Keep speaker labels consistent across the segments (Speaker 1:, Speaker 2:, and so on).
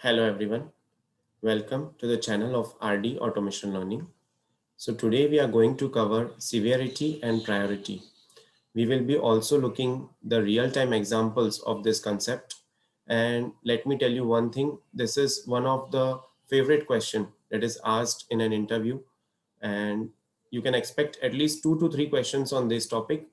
Speaker 1: Hello everyone, welcome to the channel of RD Automation Learning. So today we are going to cover severity and priority. We will be also looking the real-time examples of this concept. And let me tell you one thing, this is one of the favorite question that is asked in an interview, and you can expect at least 2 to 3 questions on this topic.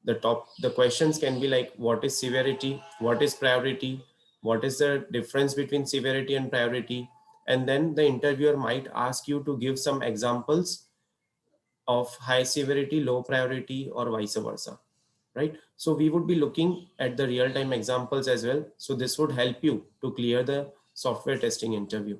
Speaker 1: The questions can be like, what is severity, what is priority, what is the difference between severity and priority, and then the interviewer might ask you to give some examples of high severity, low priority, or vice versa, right? So we would be looking at the real-time examples as well, so this would help you to clear the software testing interview.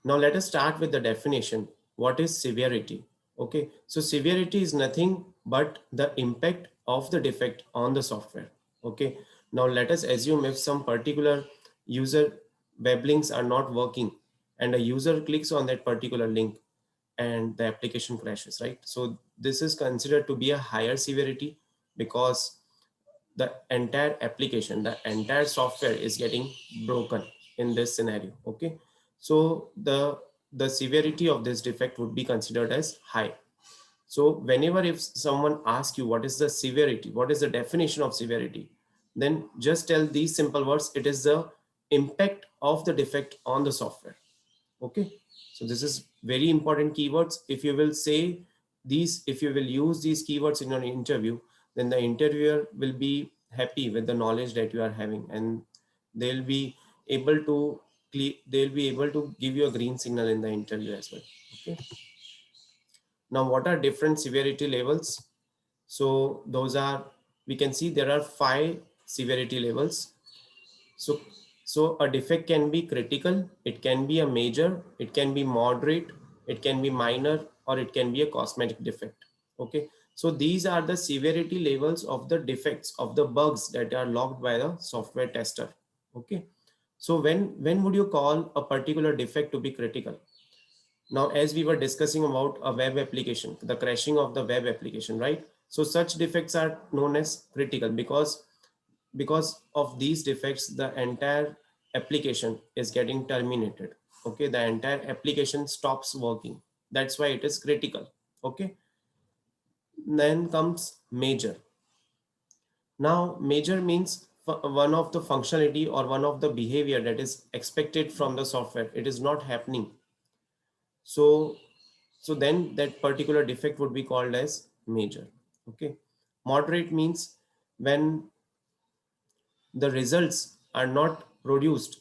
Speaker 1: Now let us start with the definition. What is severity? Okay, so severity is nothing but the impact of the defect on the software. Okay, now let us assume if some particular user web links are not working and a user clicks on that particular link and the application crashes, right? So this is considered to be a higher severity because the entire application, the entire software is getting broken in this scenario. Okay, so the severity of this defect would be considered as high. So whenever if someone asks you what is the severity, what is the definition of severity, then just tell these simple words: it is the impact of the defect on the software. Okay, so this is very important keywords. If you will say these, if you will use these keywords in your interview, then the interviewer will be happy with the knowledge that you are having, and they'll be able to give you a green signal in the interview as well. Okay, now what are different severity levels? So those are, we can see there are 5 severity levels. So a defect can be critical, it can be a major, it can be moderate, it can be minor, or it can be a cosmetic defect. Okay, so these are the severity levels of the defects, of the bugs that are logged by the software tester. Okay, so when would you call a particular defect to be critical? Now, as we were discussing about a web application, the crashing of the web application, right? So such defects are known as critical because of these defects, the entire application is getting terminated. Okay, the entire application stops working. That's why it is critical. Okay, then comes major. Now major means one of the functionality or one of the behavior that is expected from the software, it is not happening. So then that particular defect would be called as major. Okay, moderate means when the results are not produced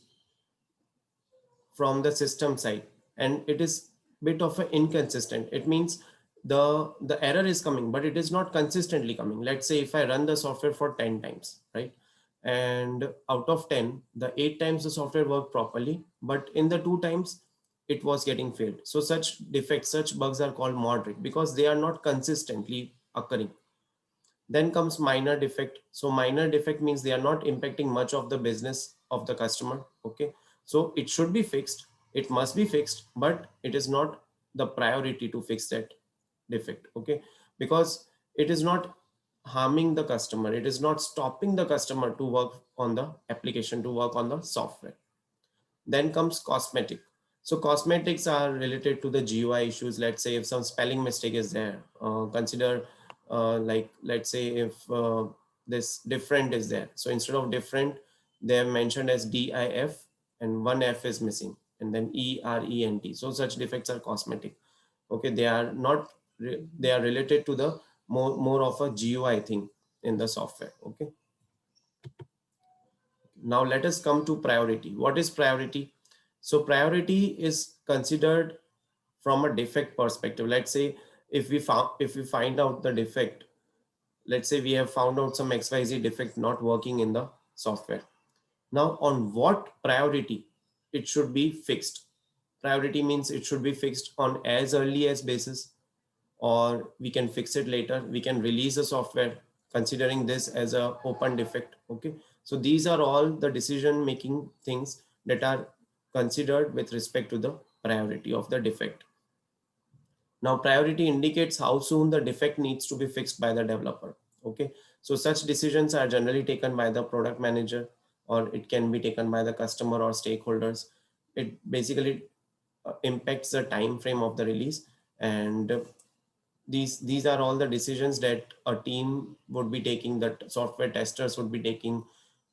Speaker 1: from the system side and it is bit of an inconsistent. It means the error is coming but it is not consistently coming. Let's say if I run the software for 10 times, right, and out of 10 the 8 times the software worked properly, but in the 2 times it was getting failed. So such defects, such bugs are called moderate because they are not consistently occurring. Then comes minor defect. So minor defect means they are not impacting much of the business of the customer. Okay, so it should be fixed, it must be fixed, but it is not the priority to fix that defect. Okay, because it is not harming the customer, it is not stopping the customer to work on the application, to work on the software. Then comes cosmetic. So cosmetics are related to the GUI issues. Let's say if some spelling mistake is there, consider like let's say if this different is there. So instead of different, they have mentioned as DIF and one F is missing and then ERENT. So such defects are cosmetic. Okay, they are not, they are related to the more of a GUI thing in the software. Okay. Now let us come to priority. What is priority? So priority is considered from a defect perspective. Let's say if we find out the defect, let's say we have found out some XYZ defect not working in the software. Now on what priority it should be fixed? Priority means it should be fixed on as early as basis, or we can fix it later. We can release the software considering this as a open defect. Okay, so these are all the decision making things that are considered with respect to the priority of the defect. Now priority indicates how soon the defect needs to be fixed by the developer. Okay, so such decisions are generally taken by the product manager, or it can be taken by the customer or stakeholders. It basically impacts the time frame of the release. And these are all the decisions that a team would be taking, that software testers would be taking,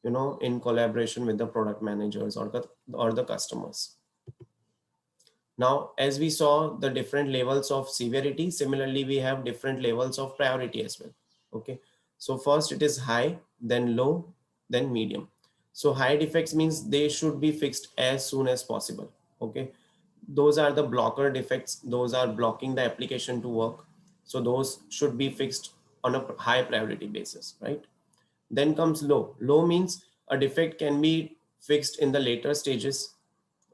Speaker 1: in collaboration with the product managers or the customers. Now, as we saw the different levels of severity, similarly, we have different levels of priority as well. Okay. So first it is high, then low, then medium. So high defects means they should be fixed as soon as possible. Okay. Those are the blocker defects. Those are blocking the application to work. So those should be fixed on a high priority basis, right? Then comes low. Low means a defect can be fixed in the later stages.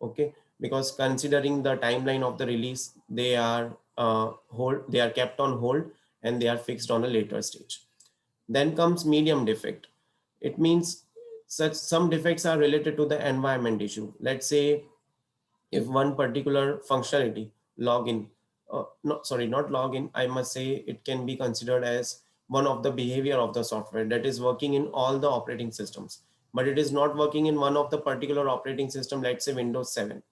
Speaker 1: Okay, because considering the timeline of the release, they are kept on hold, and they are fixed on a later stage. Then comes medium defect. It means such some defects are related to the environment issue. Let's say if one particular functionality, login, no, sorry, not login, I must say it can be considered as one of the behavior of the software that is working in all the operating systems, but it is not working in one of the particular operating system, let's say Windows 7.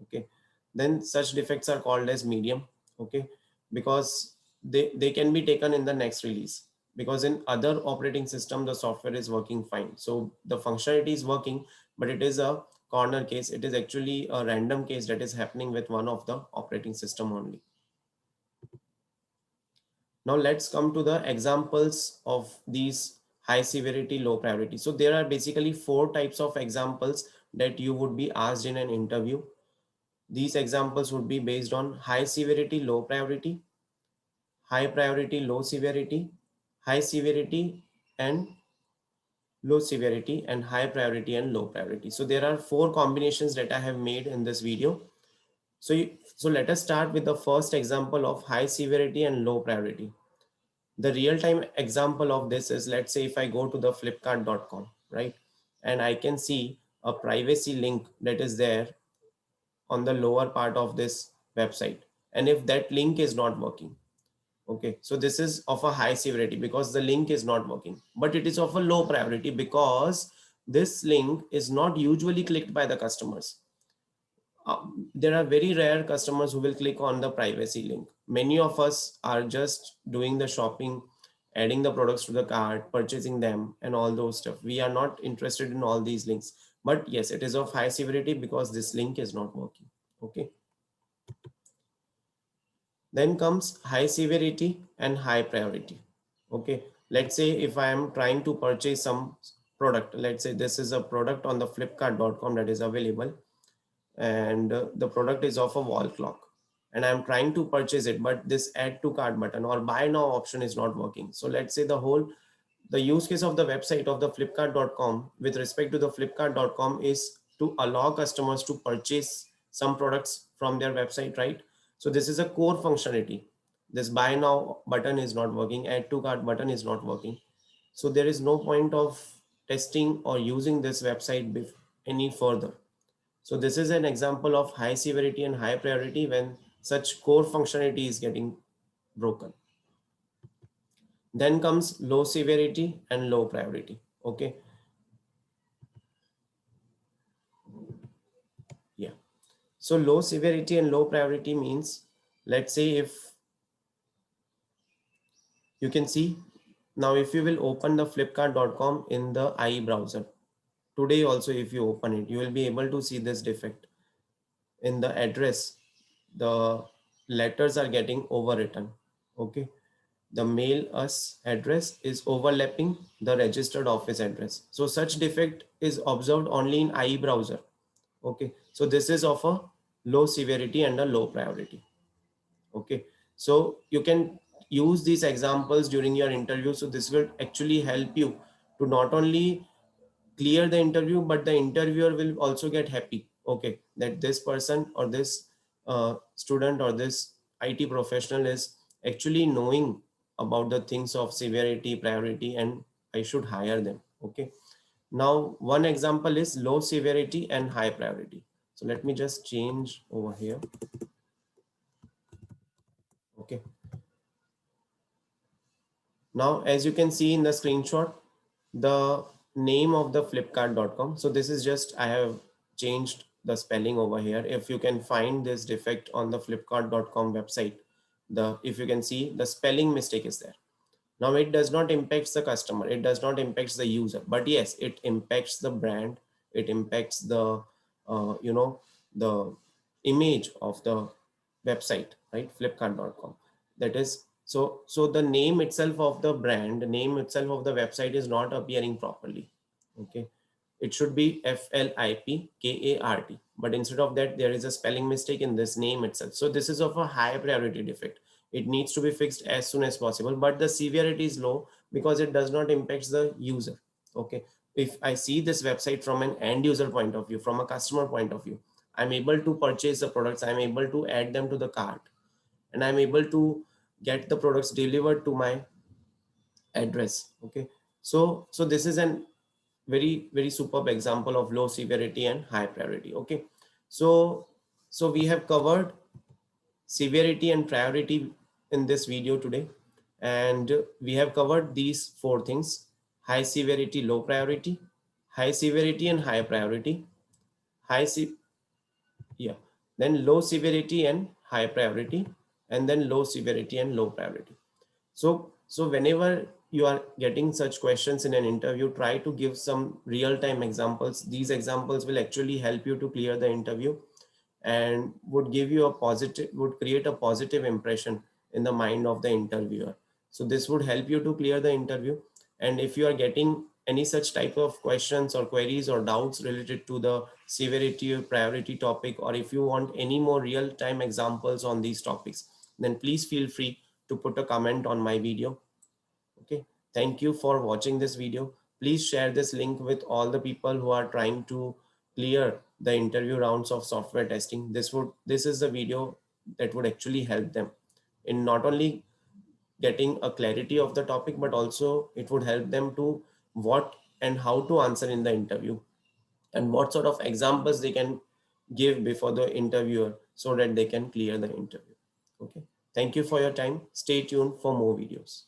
Speaker 1: Okay, then such defects are called as medium. Okay, because they can be taken in the next release, because in other operating system the software is working fine, so the functionality is working, but it is a corner case. It is actually a random case that is happening with one of the operating system only. Now let's come to the examples of these high severity low priority. So there are basically four types of examples that you would be asked in an interview. These examples would be based on high severity, low priority, high priority, low severity, high severity and low severity, and high priority and low priority. So there are four combinations that I have made in this video. So let us start with the first example of high severity and low priority. The real-time example of this is, let's say if I go to the flipkart.com, right? And I can see a privacy link that is there on the lower part of this website. And if that link is not working, okay, so this is of a high severity because the link is not working, but it is of a low priority because this link is not usually clicked by the customers. There are very rare customers who will click on the privacy link. Many of us are just doing the shopping, adding the products to the cart, purchasing them, and all those stuff. We are not interested in all these links. But yes, it is of high severity because this link is not working. Okay. Then comes high severity and high priority. Okay. Let's say if I am trying to purchase some product, let's say this is a product on the flipkart.com that is available, and the product is of a wall clock, and I'm trying to purchase it, but this add to cart button or buy now option is not working. So let's say the use case of the website of the flipkart.com with respect to the flipkart.com is to allow customers to purchase some products from their website, right? So this is a core functionality. This buy now button is not working, add to cart button is not working. So there is no point of testing or using this website any further. So this is an example of high severity and high priority when such core functionality is getting broken. Then comes low severity and low priority. Okay. Yeah. So low severity and low priority means, let's say if you can see now, if you will open the flipkart.com in the IE browser today also, if you open it, you will be able to see this defect in the address. The letters are getting overwritten. Okay. The mail us address is overlapping the registered office address. So such defect is observed only in IE browser. Okay. So this is of a low severity and a low priority. Okay. So you can use these examples during your interview. So this will actually help you to not only clear the interview, but the interviewer will also get happy, okay, that this person or this student or this IT professional is actually knowing about the things of severity, priority, and I should hire them. Okay. Now one example is low severity and high priority. So let me just change over here. Okay. Now as you can see in the screenshot, the name of the flipkart.com. So this is just, I have changed the spelling over here. If you can find this defect on the flipkart.com website, the if you can see the spelling mistake is there. Now it does not impact the customer, it does not impact the user, but yes, it impacts the brand, it impacts the the image of the website, right? Flipkart.com. That is, so the name itself of the brand, the name itself of the website is not appearing properly. Okay, it should be Flipkart, but instead of that there is a spelling mistake in this name itself. So this is of a high priority defect. It needs to be fixed as soon as possible, but the severity is low because it does not impact the user. Okay, if I see this website from an end user point of view, from a customer point of view, I'm able to purchase the products, I'm able to add them to the cart, and I'm able to get the products delivered to my address. Okay, so this is an very superb example of low severity and high priority. Okay, so we have covered severity and priority in this video today, and we have covered these four things: high severity, low priority; high severity and high priority; high se- yeah, then low severity and high priority, and then low severity and low priority. So whenever you are getting such questions in an interview, try to give some real-time examples. These examples will actually help you to clear the interview and would give you a positive, would create a positive impression in the mind of the interviewer. So this would help you to clear the interview. And if you are getting any such type of questions or queries or doubts related to the severity or priority topic, or if you want any more real-time examples on these topics, then please feel free to put a comment on my video. Okay, thank you for watching this video. Please share this link with all the people who are trying to clear the interview rounds of software testing. This is the video that would actually help them in not only getting a clarity of the topic, but also it would help them to what and how to answer in the interview, and what sort of examples they can give before the interviewer so that they can clear the interview. Okay, thank you for your time. Stay tuned for more videos.